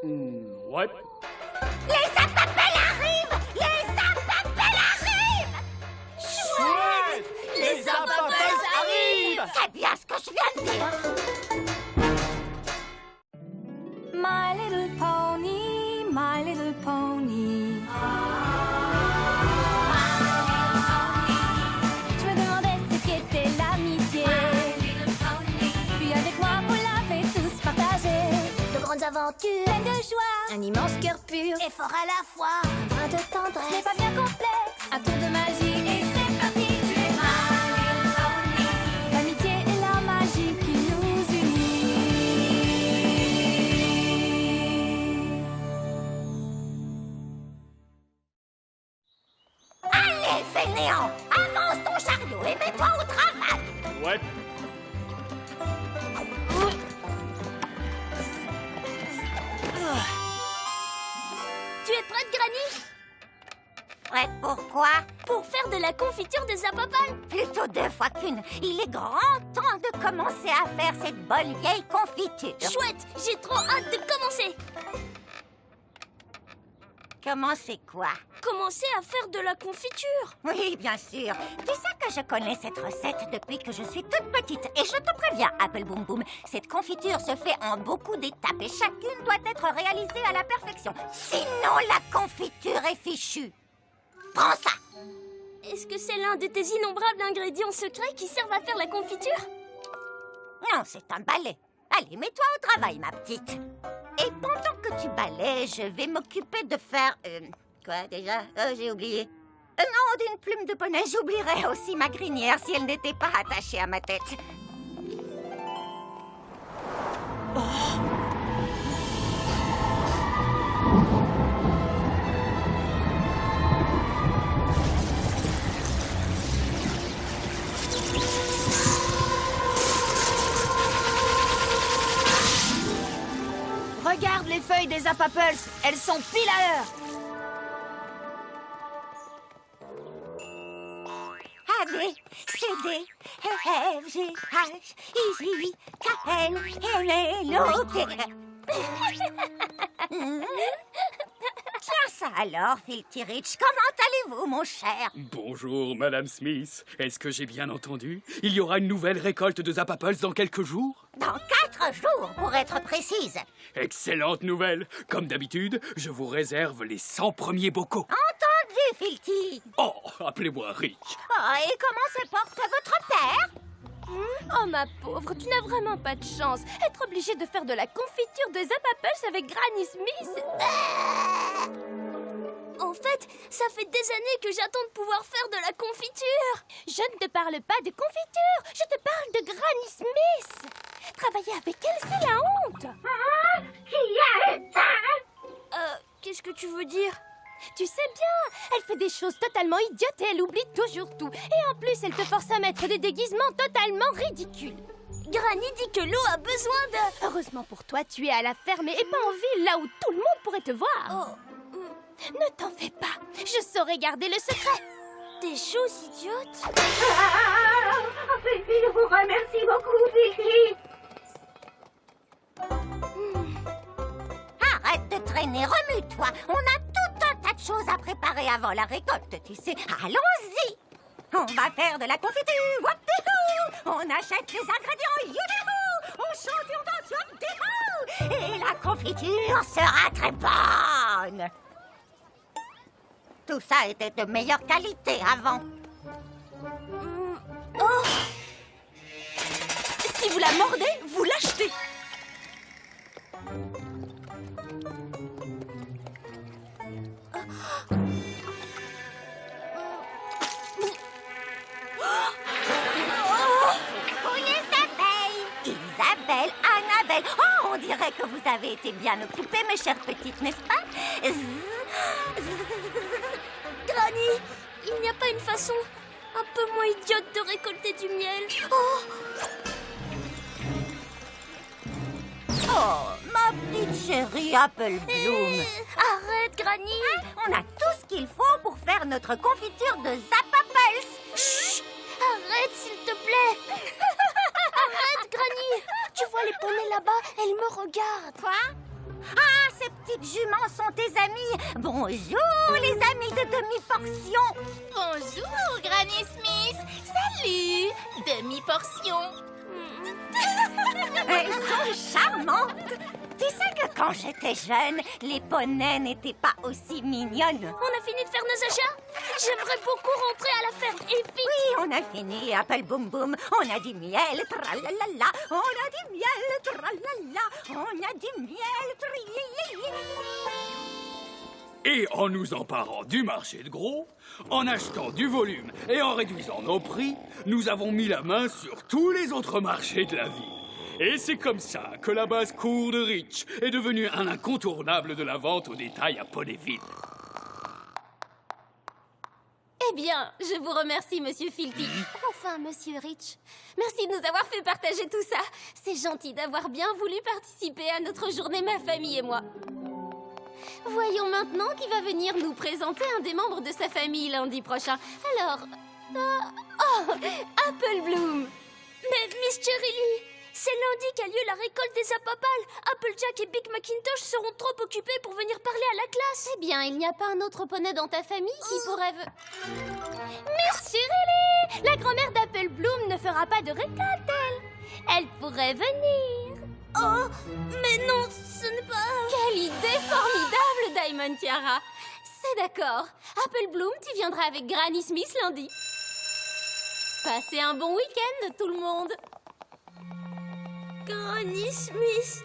Ouais. Les Zapapels arrivent! Les Zapapels arrivent! Chouette! Les Zapapels arrivent! C'est bien ce que je viens de dire! My little pony, my little pony. Je me demandais ce qu'était l'amitié. Puis avec moi, vous l'avez tous partagé. De grandes aventures, pleines de joie, un immense cœur pur Et fort à la fois! un brin de tendresse. Ce n'est pas bien complexe, un tour de magie et c'est parti. Tu es my little pony. L'amitié est la magie qui nous unit. Allez, fainéant! Avance ton chariot et mets-toi au travail! Ouais. Tu es prête, Granny? Prête pourquoi? Pour faire de la confiture de Zapapal? Plutôt 2 fois qu'une. Il est grand temps de commencer à faire cette bonne vieille confiture. Chouette, j'ai trop hâte de commencer. Commencer quoi? Commencer à faire de la confiture. Oui, bien sûr. Tu sais que je connais cette recette depuis que je suis toute petite. Et je te préviens, Apple Boom Boom, cette confiture se fait en beaucoup d'étapes et chacune doit être réalisée à la perfection. Sinon, la confiture est fichue. Prends ça! Est-ce que c'est l'un de tes innombrables ingrédients secrets qui servent à faire la confiture? Non, c'est un balai. Allez, mets-toi au travail, ma petite. Et pendant que tu balais, je vais m'occuper de faire... quoi, déjà? J'ai oublié. Non, d'une plume de poney, j'oublierais aussi ma crinière si elle n'était pas attachée à ma tête. Regarde les feuilles des Zapapels, elles sont pile à l'heure. A, B, C, D, E, F, G, H, I, J, K, L, M, N, O, P. Tiens ça alors, Filthy Rich. Comment allez-vous, mon cher? Bonjour, Madame Smith. Est-ce que j'ai bien entendu? Il y aura une nouvelle récolte de Zapapels dans quelques jours? Dans 4 jours, pour être précise. Excellente nouvelle. Comme d'habitude, je vous réserve les 100 premiers bocaux. Entendu, Filthy. Oh, appelez-moi Rich. Oh, et comment se porte votre père? Oh ma pauvre, tu n'as vraiment pas de chance. Être obligée de faire de la confiture de Zapapels avec Granny Smith. En fait, ça fait des années que j'attends de pouvoir faire de la confiture. Je ne te parle pas de confiture, je te parle de Granny Smith. Travailler avec elle, c'est la honte. Qui a éteint? Qu'est-ce que tu veux dire? Tu sais bien, elle fait des choses totalement idiotes et elle oublie toujours tout. Et en plus, elle te force à mettre des déguisements totalement ridicules. Granny dit que l'eau a besoin de... Heureusement pour toi, tu es à la ferme et pas en ville, là où tout le monde pourrait te voir. Oh, Ne t'en fais pas, je saurai garder le secret. des choses idiotes? Je vous remercie beaucoup, Filthy. Arrête de traîner, remue-toi. On a tout un tas de choses à préparer avant la récolte, tu sais. Allons-y. On va faire de la confiture. Waptihou. On achète les ingrédients. Youdihou. On chante et on danse. Waptihou. Et la confiture sera très bonne. Tout ça était de meilleure qualité avant. Oh! Si vous la mordez, vous l'achetez. Pour les abeilles. Isabelle, Annabelle. Oh, on dirait que vous avez été bien occupées, mes chères petites, n'est-ce pas? Granny, il n'y a pas une façon un peu moins idiote de récolter du miel? Oh, Oh, ma petite chérie Apple Bloom. arrête, Granny. On a tout ce qu'il faut pour faire notre confiture de Zapapels. Chut, arrête, s'il te plaît. Arrête, Granny. Tu vois les poneys là-bas, elles me regardent. Quoi? Ah, ces petites juments sont tes amis. Bonjour, les amis de demi-portion. Bonjour, Granny Smith. Salut, demi-portion. Elles sont charmantes. Tu sais que quand j'étais jeune, les poneys n'étaient pas aussi mignonnes. On a fini de faire nos achats? J'aimerais beaucoup rentrer à la ferme épique. Oui, on a fini. Apple boum boum. On a du miel. Tralalala. On a du miel. Tralala. On a du miel. Trilili. Et en nous emparant du marché de gros, en achetant du volume et en réduisant nos prix, nous avons mis la main sur tous les autres marchés de la ville. Et c'est comme ça que la basse-cour de Rich est devenue un incontournable de la vente au détail à Ponyville. Eh bien, je vous remercie, Monsieur Filthy. Enfin, Monsieur Rich. Merci de nous avoir fait partager tout ça. C'est gentil d'avoir bien voulu participer à notre journée, ma famille et moi. Voyons maintenant qui va venir nous présenter un des membres de sa famille lundi prochain. Alors... Apple Bloom. Mais Miss Cherry Lee, c'est lundi qu'a lieu la récolte des Appapals. Applejack et Big Macintosh seront trop occupés pour venir parler à la classe. Eh bien, il n'y a pas un autre poney dans ta famille qui pourrait... Miss Cherry Lee, la grand-mère d'Apple Bloom ne fera pas de récolte, elle pourrait venir. Oh, mais non, ce n'est pas... Quelle idée formidable, Diamond Tiara. C'est d'accord. Apple Bloom, tu viendras avec Granny Smith lundi. Passez un bon week-end, tout le monde. Granny Smith,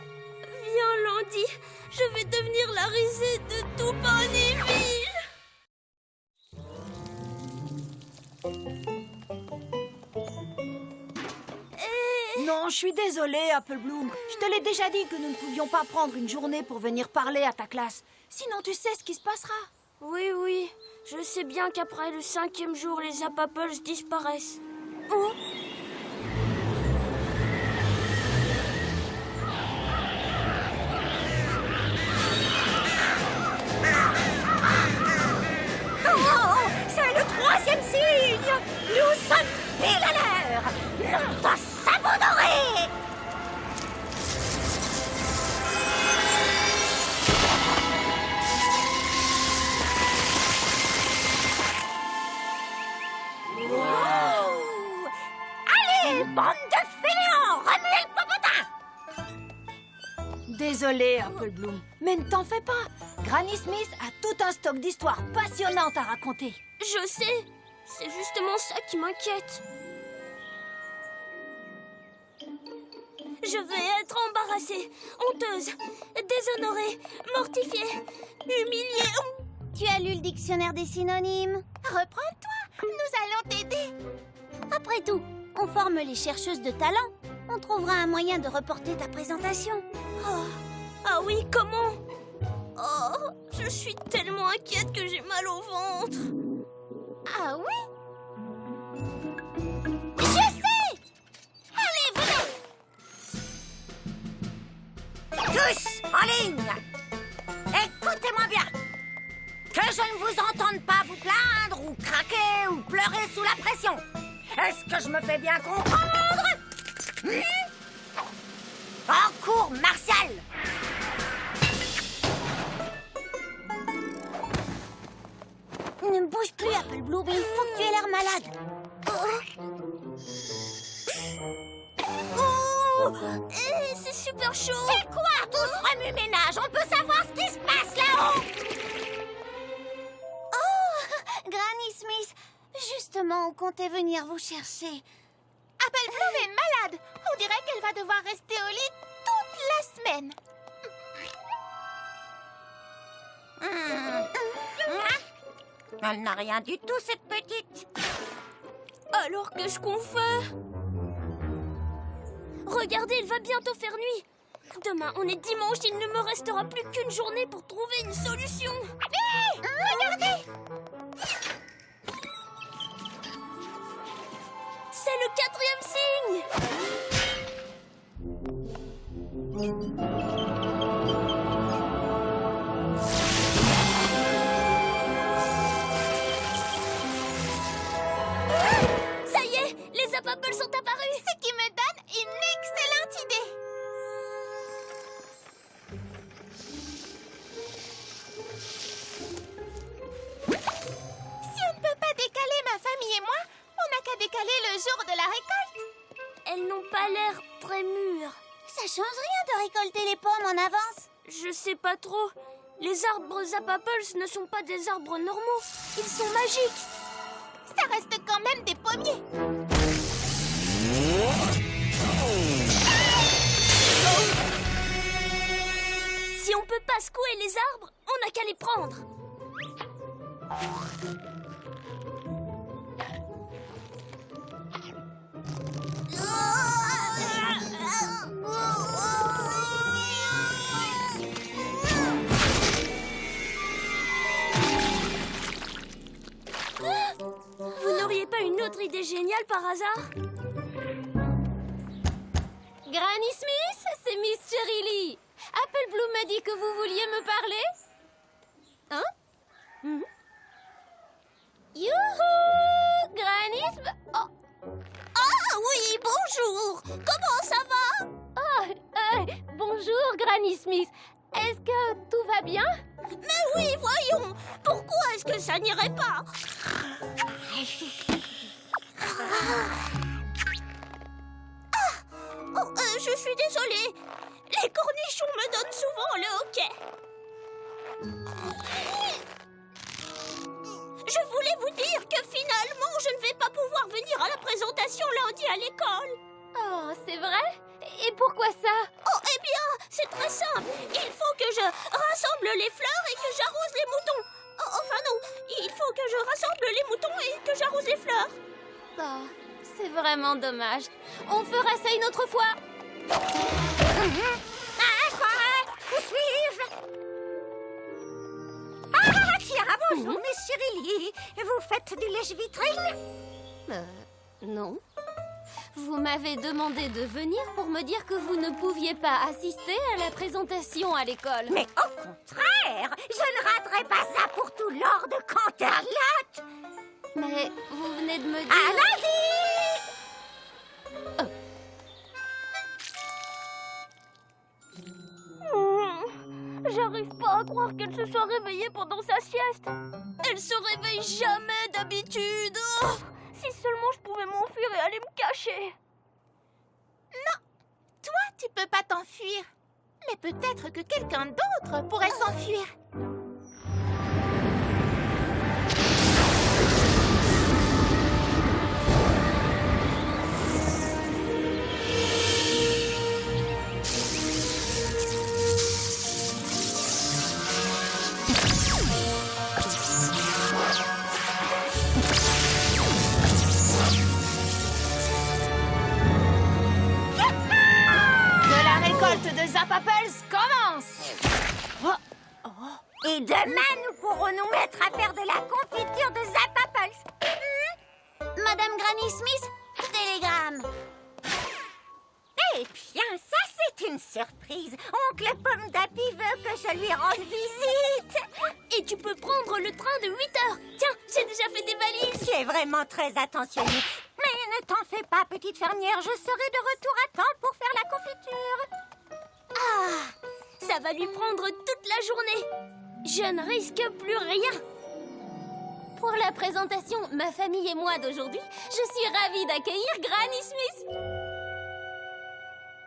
viens lundi. Je vais devenir la risée de tout Ponyville. Non, je suis désolée, Apple Bloom. Je te l'ai déjà dit que nous ne pouvions pas prendre une journée pour venir parler à ta classe. Sinon, tu sais ce qui se passera. Oui, je sais bien qu'après le 5e jour, les Appapels disparaissent. Oh. Oh, c'est le 3e signe. Nous sommes pile à l'heure. Nom de sabot doré. Wow. Allez, bande de fainéants, remuez le popotin. Désolée, Apple Bloom. Mais ne t'en fais pas. Granny Smith a tout un stock d'histoires passionnantes à raconter. Je sais, c'est justement ça qui m'inquiète. Je vais être embarrassée, honteuse, déshonorée, mortifiée, humiliée. Tu as lu le dictionnaire des synonymes? Reprends-toi, nous allons t'aider. Après tout, on forme les chercheuses de talent. On trouvera un moyen de reporter ta présentation. Ah oui, comment? Oh, je suis tellement inquiète que j'ai mal au ventre. Ah oui? Je sais! Allez, venez! Tous en ligne. Écoutez-moi bien. Que je ne vous entende pas vous plaindre ou craquer ou pleurer sous la pression. Est-ce que je me fais bien comprendre? En cours martial. Ne bouge plus, Apple Bloom, il faut que tu aies l'air malade. C'est super chaud. C'est quoi tout ce remue-ménage? On peut savoir ce qui se passe là-haut? Granny Smith, justement, on comptait venir vous chercher. Apple Bloom est malade. On dirait qu'elle va devoir rester au lit toute la semaine. Elle n'a rien du tout, cette petite. Alors qu'est-ce qu'on fait? Regardez, il va bientôt faire nuit. Demain, on est dimanche, il ne me restera plus qu'une journée pour trouver une solution. Hé, regardez! C'est le 4e signe. Ça y est, les Appapels sont apparus. Ce qui me donne une excellente idée. récolte. Elles n'ont pas l'air très mûres. Ça change rien de récolter les pommes en avance. Je sais pas trop. Les arbres Zappaples ne sont pas des arbres normaux. Ils sont magiques. Ça reste quand même des pommiers. Si on peut pas secouer les arbres, on n'a qu'à les prendre. Vous n'auriez pas une autre idée géniale par hasard? Granny Smith, c'est Miss Cherry Lee. Apple Bloom m'a dit que vous vouliez me parler. Hein? Youhou! Granny Smith... Oh. Ah oui, bonjour. Comment ça va? Bonjour, Granny Smith. Est-ce que tout va bien? Mais oui, voyons. Pourquoi est-ce que ça n'irait pas? Je suis désolée. Les cornichons me donnent souvent le hoquet. Je voulais vous dire que finalement, je ne vais pas pouvoir venir à la présentation lundi à l'école. Oh, c'est vrai? Et pourquoi ça? Oh, eh bien, c'est très simple. Il faut que je rassemble les fleurs et que j'arrose les moutons. Oh, enfin non, il faut que je rassemble les moutons et que j'arrose les fleurs. Oh, c'est vraiment dommage. On fera ça une autre fois. Où suis-je? Ah, tiens, bonjour, Miss Cherry Lee. Vous faites du lèche-vitrine? Non. Vous m'avez demandé de venir pour me dire que vous ne pouviez pas assister à la présentation à l'école. Mais au contraire, je ne raterai pas ça pour tout Lord Canterlot. Mais vous venez de me dire... À lundi! J'arrive pas à croire qu'elle se soit réveillée pendant sa sieste. Elle se réveille jamais d'habitude. Oh, si seulement je pouvais m'enfuir et aller me cacher. Non, toi, tu peux pas t'enfuir. Mais peut-être que quelqu'un d'autre pourrait s'enfuir. De Zappaples commence. Et demain, nous pourrons nous mettre à faire de la confiture de Zappaples. Madame Granny Smith, télégramme. Eh bien, ça, c'est une surprise. Oncle Pomme d'Api veut que je lui rende visite. Et tu peux prendre le train de 8 heures. Tiens, j'ai déjà fait des valises. Tu es vraiment très attentionnée. Mais ne t'en fais pas, petite fermière. Je serai de retour à temps pour faire la confiture. Ah, ça va lui prendre toute la journée. Je ne risque plus rien. Pour la présentation Ma famille et moi d'aujourd'hui, je suis ravie d'accueillir Granny Smith.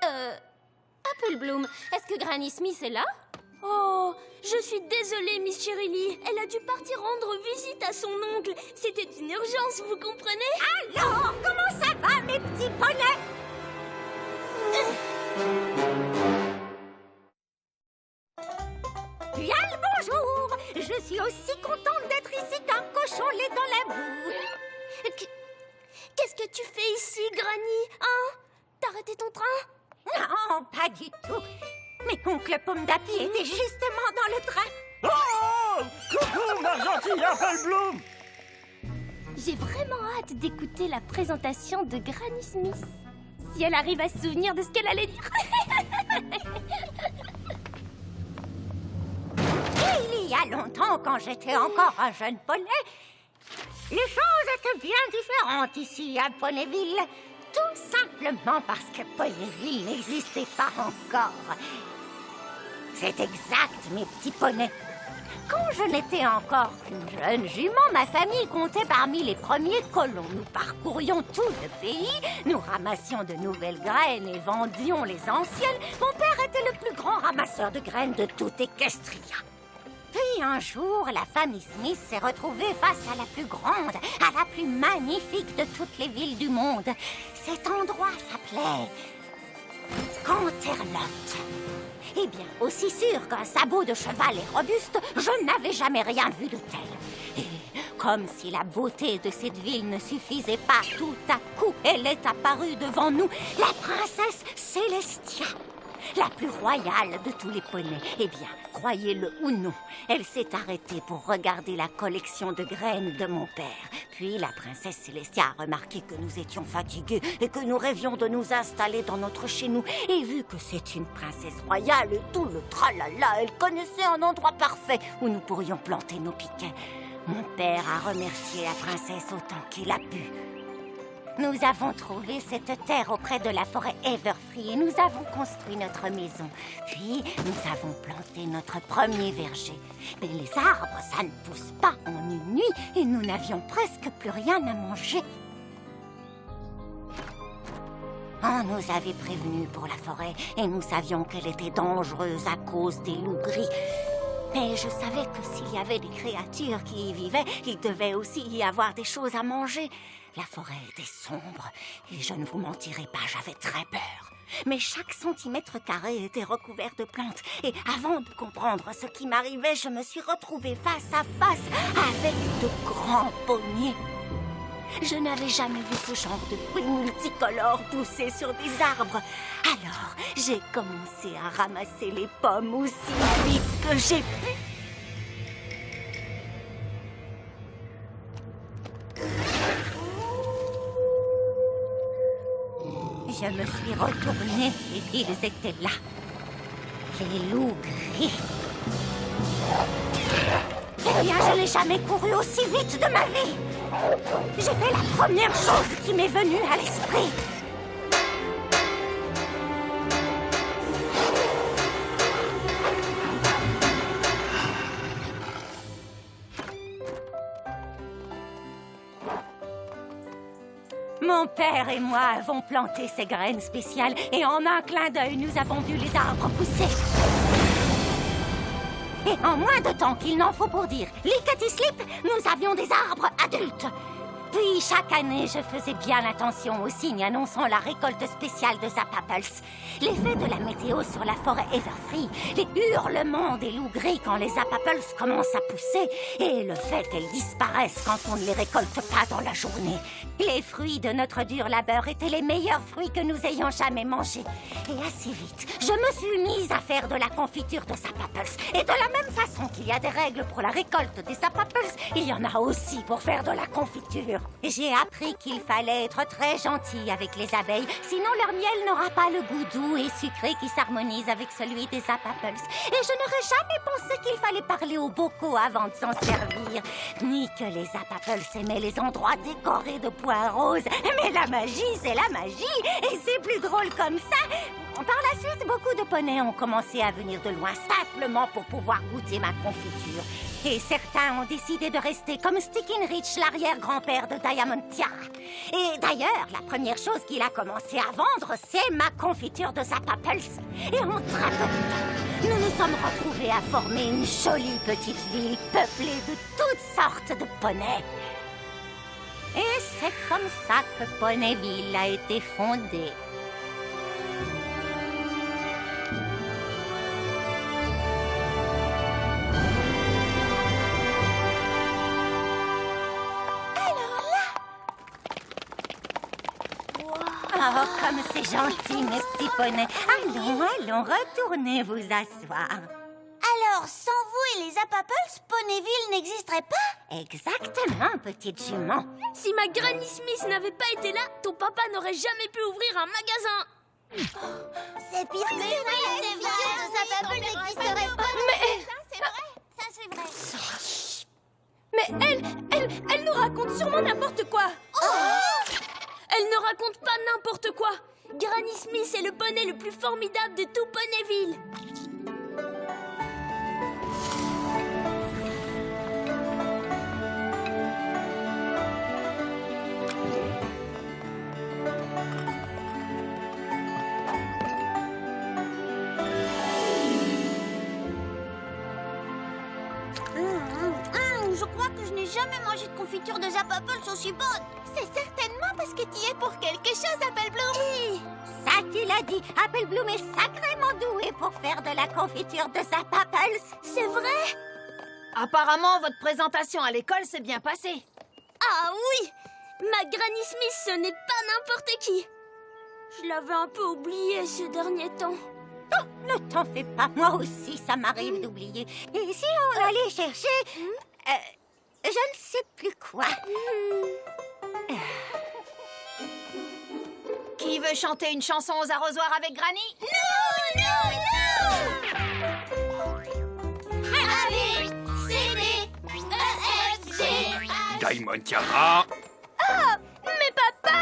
Apple Bloom, est-ce que Granny Smith est là? Oh, je suis désolée, Miss Cherry Lee. Elle a dû partir rendre visite à son oncle. C'était une urgence, vous comprenez? Alors, comment ça va, mes petits poneys? Bien le bonjour. Je suis aussi contente d'être ici qu'un cochon lait dans la boue. Qu'est-ce que tu fais ici, Granny? Hein? T'as arrêté ton train? Non, pas du tout. Mais oncle Pomme d'Api était justement dans le train. Oh! Coucou, ma gentille Apple Bloom! J'ai vraiment hâte d'écouter la présentation de Granny Smith. Si elle arrive à se souvenir de ce qu'elle allait dire. Il y a longtemps, quand j'étais encore un jeune poney, les choses étaient bien différentes ici à Ponyville. Tout simplement parce que Ponyville n'existait pas encore. C'est exact, mes petits poneys. quand je n'étais encore qu'une jeune jument, ma famille comptait parmi les premiers colons. Nous parcourions tout le pays, nous ramassions de nouvelles graines et vendions les anciennes. Mon père était le plus grand ramasseur de graines de toute Équestria. Puis un jour, la famille Smith s'est retrouvée face à la plus grande, à la plus magnifique de toutes les villes du monde. Cet endroit s'appelait Canterlot. Eh bien, aussi sûr qu'un sabot de cheval est robuste, je n'avais jamais rien vu de tel. Et comme si la beauté de cette ville ne suffisait pas, tout à coup, elle est apparue devant nous, la princesse Célestia. La plus royale de tous les poneys. Eh bien, croyez-le ou non, elle s'est arrêtée pour regarder la collection de graines de mon père. Puis la princesse Célestia a remarqué que nous étions fatigués et que nous rêvions de nous installer dans notre chez nous. Et vu que c'est une princesse royale et tout le tralala, elle connaissait un endroit parfait où nous pourrions planter nos piquets. Mon père a remercié la princesse autant qu'il a pu. Nous avons trouvé cette terre auprès de la forêt Everfree et nous avons construit notre maison. Puis, nous avons planté notre premier verger. Mais les arbres, ça ne pousse pas en une nuit et nous n'avions presque plus rien à manger. On nous avait prévenus pour la forêt et nous savions qu'elle était dangereuse à cause des loups gris. Mais je savais que s'il y avait des créatures qui y vivaient, il devait aussi y avoir des choses à manger. La forêt était sombre et je ne vous mentirai pas, j'avais très peur. Mais chaque centimètre carré était recouvert de plantes. Et avant de comprendre ce qui m'arrivait, je me suis retrouvée face à face avec de grands pommiers. Je n'avais jamais vu ce genre de fruits multicolores pousser sur des arbres. Alors, j'ai commencé à ramasser les pommes aussi vite que j'ai pu. Je me suis retournée et ils étaient là. Les loups gris. Eh bien, je n'ai jamais couru aussi vite de ma vie. J'ai fait la première chose qui m'est venue à l'esprit. Mon père et moi avons planté ces graines spéciales et en un clin d'œil, nous avons vu les arbres pousser. Et en moins de temps qu'il n'en faut pour dire lickety-slip, nous avions des arbres adultes. Puis chaque année, je faisais bien attention aux signes annonçant la récolte spéciale de Zappapels. L'effet de la météo sur la forêt Everfree, les hurlements des loups gris quand les Zappapels commencent à pousser et le fait qu'elles disparaissent quand on ne les récolte pas dans la journée. Les fruits de notre dur labeur étaient les meilleurs fruits que nous ayons jamais mangés. Et assez vite, je me suis mise à faire de la confiture de Zappapels. Et de la même façon qu'il y a des règles pour la récolte des Zappapels, il y en a aussi pour faire de la confiture. J'ai appris qu'il fallait être très gentil avec les abeilles, sinon leur miel n'aura pas le goût doux et sucré qui s'harmonise avec celui des Zappapels. Et je n'aurais jamais pensé qu'il fallait parler aux bocaux avant de s'en servir, ni que les Zappapels aimaient les endroits décorés de pois roses. Mais la magie, c'est la magie, et c'est plus drôle comme ça. Par la suite, beaucoup de poneys ont commencé à venir de loin simplement pour pouvoir goûter ma confiture. Et certains ont décidé de rester comme Stickinrich, l'arrière-grand-père de Diamond Tiara. Et d'ailleurs, la première chose qu'il a commencé à vendre, c'est ma confiture de Zappapels. Et en très peu de temps, nous nous sommes retrouvés à former une jolie petite ville peuplée de toutes sortes de poneys. Et c'est comme ça que Ponyville a été fondée. Oh, comme c'est gentil, mes petits poneys. Allons, retournez vous asseoir. Alors, sans vous et les Zappapels, Ponyville n'existerait pas? Exactement, petite jument. Si ma Granny Smith n'avait pas été là, ton papa n'aurait jamais pu ouvrir un magasin. C'est pire que ça, c'est vrai, Zappapels n'existerait pas. Mais... Ça, c'est vrai. Mais elle nous raconte sûrement n'importe quoi. Elle ne raconte pas n'importe quoi. Granny Smith est le poney le plus formidable de tout Ponyville. jamais mangé de confiture de Zappapels aussi bonne. C'est certainement parce que tu y es pour quelque chose, Apple Bloom. Oui, ça tu l'as dit. Apple Bloom est sacrément doué pour faire de la confiture de Zappapels. C'est vrai? Apparemment, votre présentation à l'école s'est bien passée. Ah oui! Ma Granny Smith, ce n'est pas n'importe qui. Je l'avais un peu oublié ces derniers temps. Oh, ne t'en fais pas, moi aussi ça m'arrive d'oublier. Et si on allait chercher... je ne sais plus quoi. Qui veut chanter une chanson aux arrosoirs avec Granny? Non, non, non! A, B, C, D, E, F, G, H... Diamond Tiara. Mais papa!